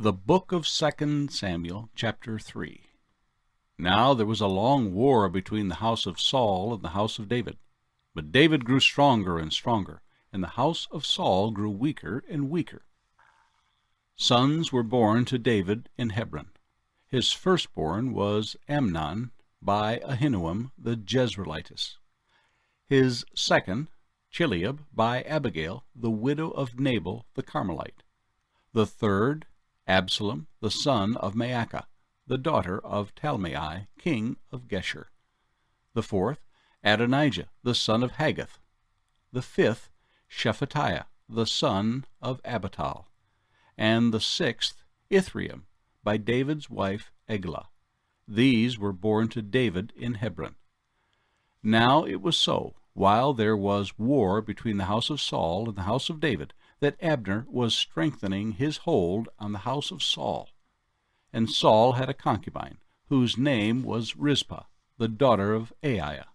The book of 2 Samuel, chapter 3. Now there was a long war between the house of Saul and the house of David. But David grew stronger and stronger, and the house of Saul grew weaker and weaker. Sons were born to David in Hebron. His firstborn was Amnon by Ahinoam the Jezreelitess. His second, Chileab by Abigail, the widow of Nabal the Carmelite. The third, Absalom, the son of Maacah, the daughter of Talmai, king of Geshur. The fourth, Adonijah, the son of Haggith. The fifth, Shephatiah, the son of Abital. And the sixth, Ithream, by David's wife Eglah. These were born to David in Hebron. Now it was so, while there was war between the house of Saul and the house of David, that Abner was strengthening his hold on the house of Saul. And Saul had a concubine, whose name was Rizpah, the daughter of Aiah.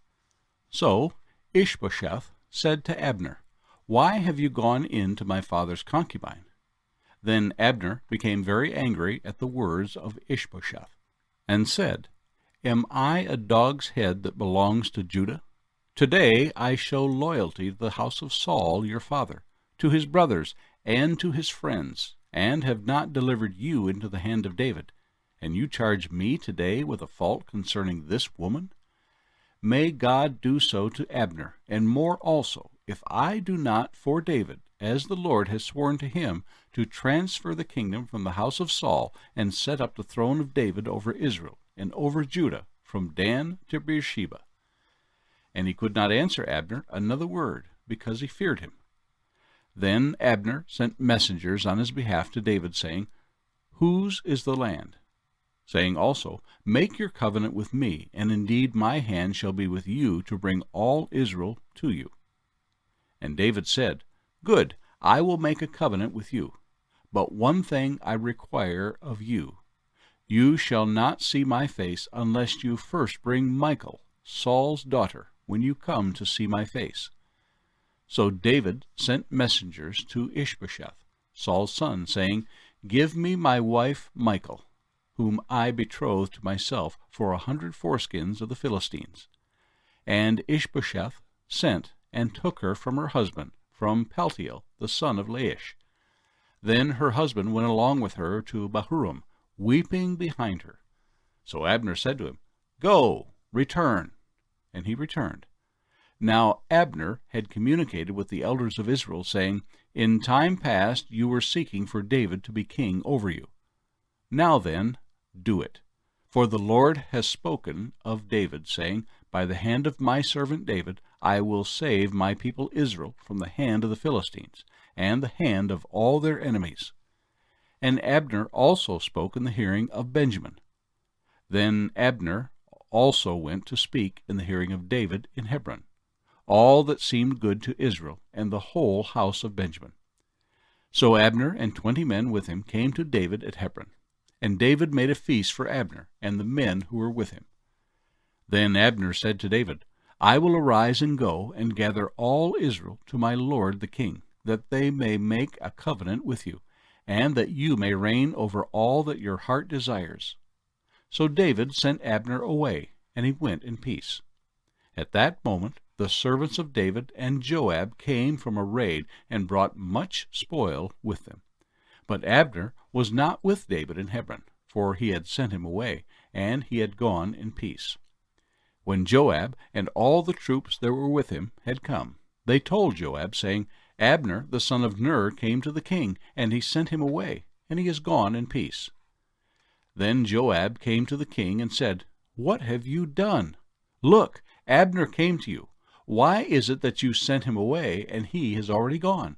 So Ishbosheth said to Abner, "Why have you gone in to my father's concubine?" Then Abner became very angry at the words of Ishbosheth, and said, "Am I a dog's head that belongs to Judah? Today I show loyalty to the house of Saul your father, to his brothers, and to his friends, and have not delivered you into the hand of David. And you charge me today with a fault concerning this woman? May God do so to Abner, and more also, if I do not for David, as the Lord has sworn to him, to transfer the kingdom from the house of Saul, and set up the throne of David over Israel, and over Judah, from Dan to Beersheba." And he could not answer Abner another word, because he feared him. Then Abner sent messengers on his behalf to David, saying, "Whose is the land?" Saying also, "Make your covenant with me, and indeed my hand shall be with you to bring all Israel to you." And David said, "Good, I will make a covenant with you. But one thing I require of you. You shall not see my face unless you first bring Michal, Saul's daughter, when you come to see my face." So David sent messengers to Ishbosheth, Saul's son, saying, "Give me my wife Michal, whom I betrothed to myself for 100 foreskins of the Philistines." And Ishbosheth sent and took her from her husband, from Paltiel, the son of Laish. Then her husband went along with her to Bahurim, weeping behind her. So Abner said to him, "Go, return." And he returned. Now Abner had communicated with the elders of Israel, saying, "In time past you were seeking for David to be king over you. Now then, do it. For the Lord has spoken of David, saying, By the hand of my servant David I will save my people Israel from the hand of the Philistines, and the hand of all their enemies." And Abner also spoke in the hearing of Benjamin. Then Abner also went to speak in the hearing of David in Hebron, all that seemed good to Israel, and the whole house of Benjamin. So Abner and 20 men with him came to David at Hebron. And David made a feast for Abner and the men who were with him. Then Abner said to David, "I will arise and go and gather all Israel to my lord the king, that they may make a covenant with you, and that you may reign over all that your heart desires." So David sent Abner away, and he went in peace. At that moment the servants of David and Joab came from a raid, and brought much spoil with them. But Abner was not with David in Hebron, for he had sent him away, and he had gone in peace. When Joab and all the troops that were with him had come, they told Joab, saying, "Abner the son of Ner came to the king, and he sent him away, and he is gone in peace." Then Joab came to the king and said, "What have you done? Look, Abner came to you. Why is it that you sent him away, and he has already gone?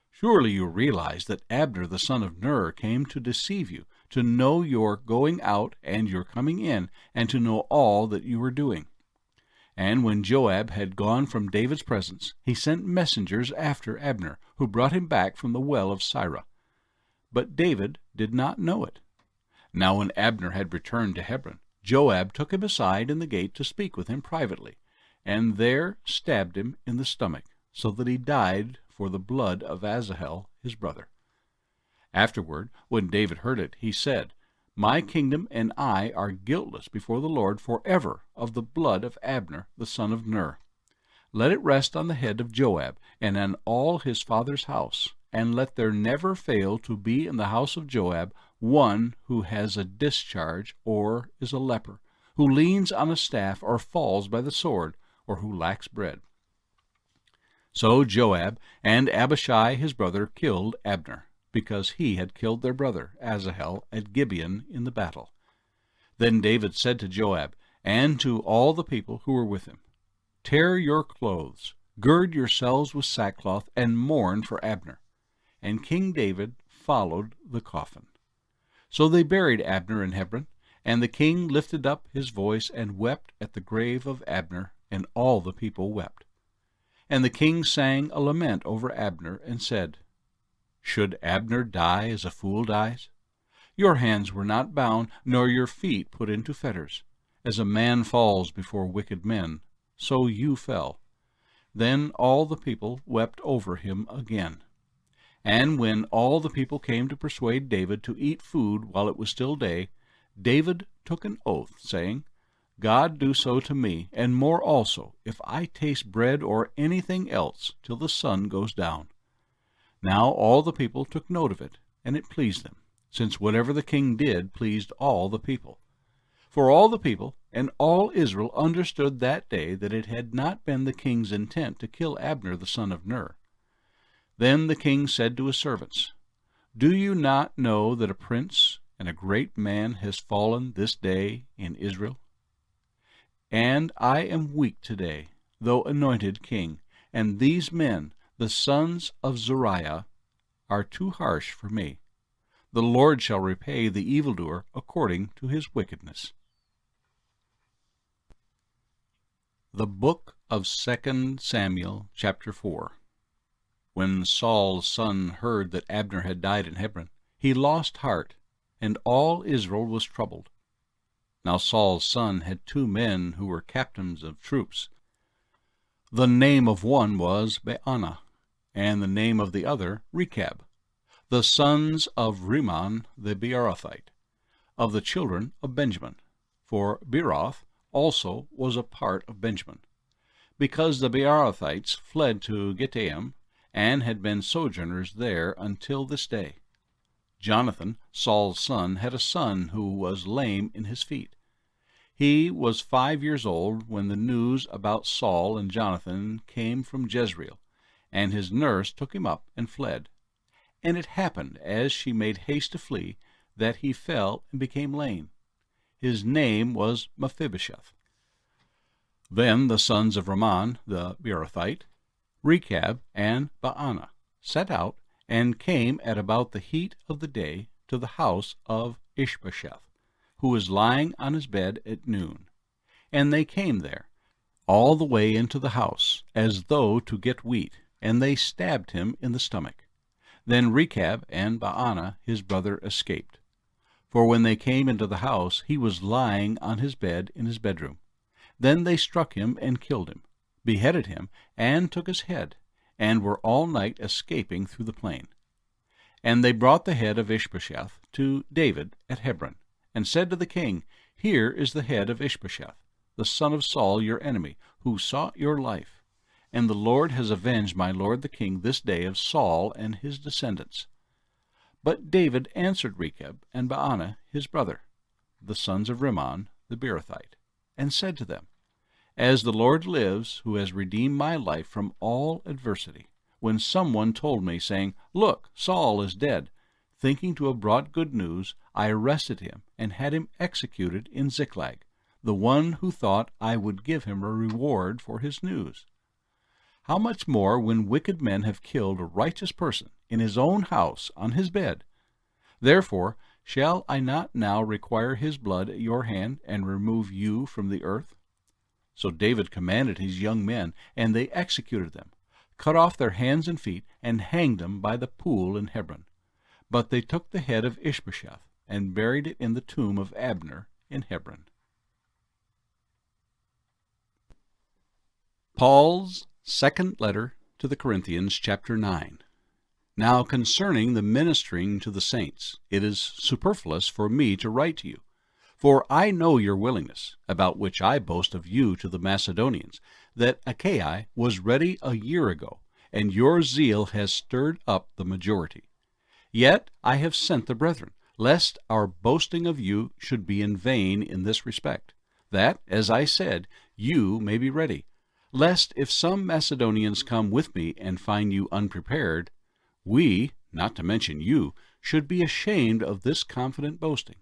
Surely you realize that Abner the son of Ner came to deceive you, to know your going out and your coming in, and to know all that you were doing." And when Joab had gone from David's presence, he sent messengers after Abner, who brought him back from the well of Sirah. But David did not know it. Now when Abner had returned to Hebron, Joab took him aside in the gate to speak with him privately, and there stabbed him in the stomach, so that he died for the blood of Asahel his brother. Afterward, when David heard it, he said, My kingdom and I are guiltless before the Lord forever of the blood of Abner the son of Ner. Let it rest on the head of Joab and on all his father's house, and let there never fail to be in the house of Joab one who has a discharge or is a leper, who leans on a staff or falls by the sword, or who lacks bread. So Joab and Abishai his brother killed Abner, because he had killed their brother Asahel at Gibeon in the battle. Then David said to Joab and to all the people who were with him, Tear your clothes, gird yourselves with sackcloth, and mourn for Abner. And King David followed the coffin. So they buried Abner in Hebron, and the king lifted up his voice and wept at the grave of Abner, and all the people wept. And the king sang a lament over Abner, and said, Should Abner die as a fool dies? Your hands were not bound, nor your feet put into fetters. As a man falls before wicked men, so you fell. Then all the people wept over him again. And when all the people came to persuade David to eat food while it was still day, David took an oath, saying, God do so to me, and more also, if I taste bread or anything else till the sun goes down. Now all the people took note of it, and it pleased them, since whatever the king did pleased all the people. For all the people and all Israel understood that day that it had not been the king's intent to kill Abner the son of Ner. Then the king said to his servants, Do you not know that a prince and a great man has fallen this day in Israel? And I am weak today, though anointed king, and these men, the sons of Zeruiah, are too harsh for me. The Lord shall repay the evildoer according to his wickedness. The book of 2 Samuel, chapter 4. When Saul's son heard that Abner had died in Hebron, he lost heart, and all Israel was troubled. Now Saul's son had 2 men who were captains of troops. The name of one was Baanah, and the name of the other Rechab, the sons of Rimmon the Beerothite, of the children of Benjamin. For Beeroth also was a part of Benjamin, because the Beerothites fled to Gittaim, and had been sojourners there until this day. Jonathan, Saul's son, had a son who was lame in his feet. He was 5 years old when the news about Saul and Jonathan came from Jezreel, and his nurse took him up and fled. And it happened, as she made haste to flee, that he fell and became lame. His name was Mephibosheth. Then the sons of Rimmon the Beerothite, Rechab and Baanah, set out, and came at about the heat of the day to the house of Ishbosheth, who was lying on his bed at noon. And they came there, all the way into the house, as though to get wheat, and they stabbed him in the stomach. Then Rechab and Baanah his brother escaped. For when they came into the house, he was lying on his bed in his bedroom. Then they struck him and killed him, beheaded him, and took his head, and were all night escaping through the plain. And they brought the head of Ishbosheth to David at Hebron, and said to the king, Here is the head of Ishbosheth, the son of Saul your enemy, who sought your life. And the Lord has avenged my lord the king this day of Saul and his descendants. But David answered Rechab and Baanah his brother, the sons of Rimmon the Beerothite, and said to them, As the Lord lives, who has redeemed my life from all adversity, when someone told me, saying, Look, Saul is dead, thinking to have brought good news, I arrested him and had him executed in Ziklag, the one who thought I would give him a reward for his news. How much more when wicked men have killed a righteous person in his own house on his bed? Therefore shall I not now require his blood at your hand, and remove you from the earth? So David commanded his young men, and they executed them, cut off their hands and feet, and hanged them by the pool in Hebron. But they took the head of Ishbosheth, and buried it in the tomb of Abner in Hebron. Paul's second letter to the Corinthians, chapter 9. Now concerning the ministering to the saints, it is superfluous for me to write to you. For I know your willingness, about which I boast of you to the Macedonians, that Achaia was ready a year ago, and your zeal has stirred up the majority. Yet I have sent the brethren, lest our boasting of you should be in vain in this respect, that, as I said, you may be ready, lest if some Macedonians come with me and find you unprepared, we, not to mention you, should be ashamed of this confident boasting.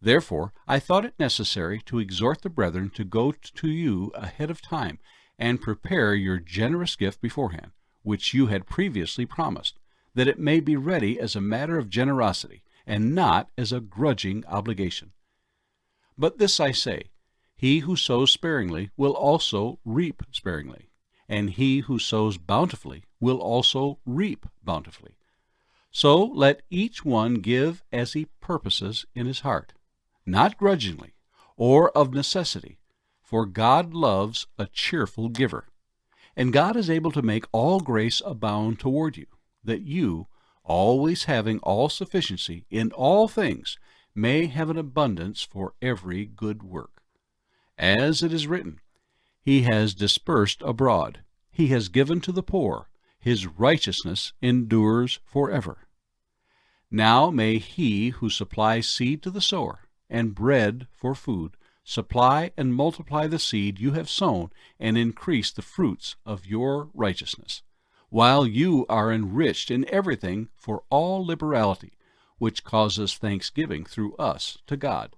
Therefore I thought it necessary to exhort the brethren to go to you ahead of time, and prepare your generous gift beforehand, which you had previously promised, that it may be ready as a matter of generosity, and not as a grudging obligation. But this I say, he who sows sparingly will also reap sparingly, and he who sows bountifully will also reap bountifully. So let each one give as he purposes in his heart, not grudgingly, or of necessity, for God loves a cheerful giver. And God is able to make all grace abound toward you, that you, always having all sufficiency in all things, may have an abundance for every good work. As it is written, He has dispersed abroad, He has given to the poor, His righteousness endures forever. Now may He who supplies seed to the sower, and bread for food, supply and multiply the seed you have sown, and increase the fruits of your righteousness, while you are enriched in everything for all liberality, which causes thanksgiving through us to God.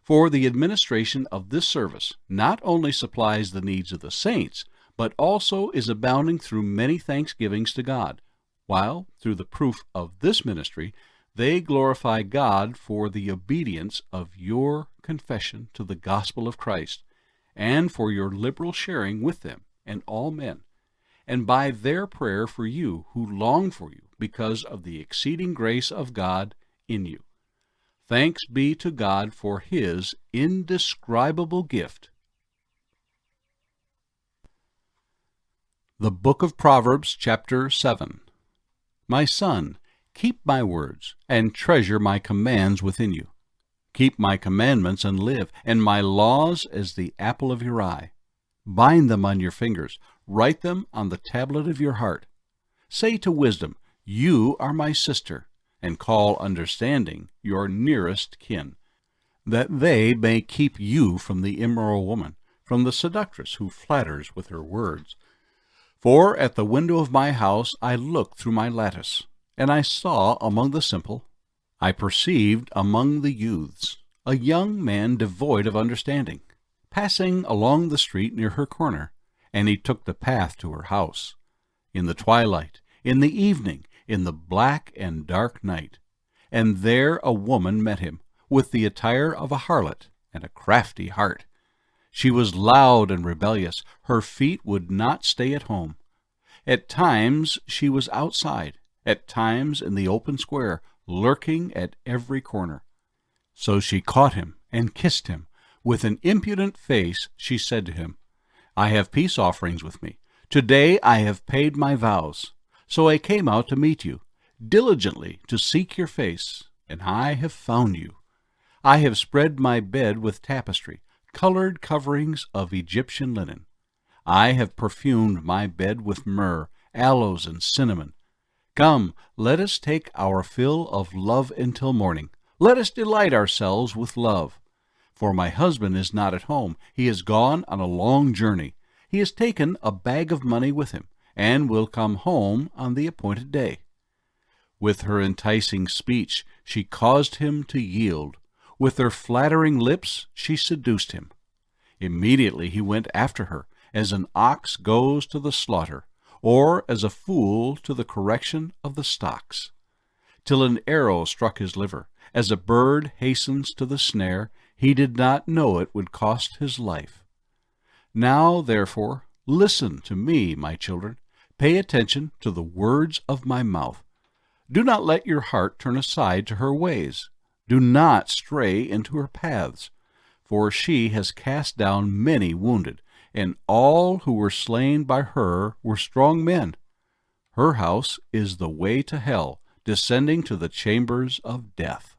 For the administration of this service not only supplies the needs of the saints, but also is abounding through many thanksgivings to God, while, through the proof of this ministry, they glorify God for the obedience of your confession to the gospel of Christ, and for your liberal sharing with them and all men, and by their prayer for you who long for you because of the exceeding grace of God in you. Thanks be to God for His indescribable gift. The Book of Proverbs, chapter 7. My son, keep my words, and treasure my commands within you. Keep my commandments and live, and my laws as the apple of your eye. Bind them on your fingers, write them on the tablet of your heart. Say to wisdom, You are my sister, and call understanding your nearest kin, that they may keep you from the immoral woman, from the seductress who flatters with her words. For at the window of my house I looked through my lattice, and I saw among the simple, I perceived among the youths, a young man devoid of understanding, passing along the street near her corner, and he took the path to her house. In the twilight, in the evening, in the black and dark night. And there a woman met him, with the attire of a harlot and a crafty heart. She was loud and rebellious, her feet would not stay at home. At times she was outside, at times in the open square, lurking at every corner. So she caught him and kissed him. With an impudent face she said to him, I have peace offerings with me. Today I have paid my vows. So I came out to meet you, diligently to seek your face, and I have found you. I have spread my bed with tapestry, colored coverings of Egyptian linen. I have perfumed my bed with myrrh, aloes, and cinnamon. Come, let us take our fill of love until morning. Let us delight ourselves with love. For my husband is not at home. He has gone on a long journey. He has taken a bag of money with him, and will come home on the appointed day. With her enticing speech she caused him to yield. With her flattering lips she seduced him. Immediately he went after her, as an ox goes to the slaughter, or as a fool to the correction of the stocks, till an arrow struck his liver. As a bird hastens to the snare, he did not know it would cost his life. Now, therefore, listen to me, my children. Pay attention to the words of my mouth. Do not let your heart turn aside to her ways. Do not stray into her paths. For she has cast down many wounded, and all who were slain by her were strong men. Her house is the way to hell, descending to the chambers of death.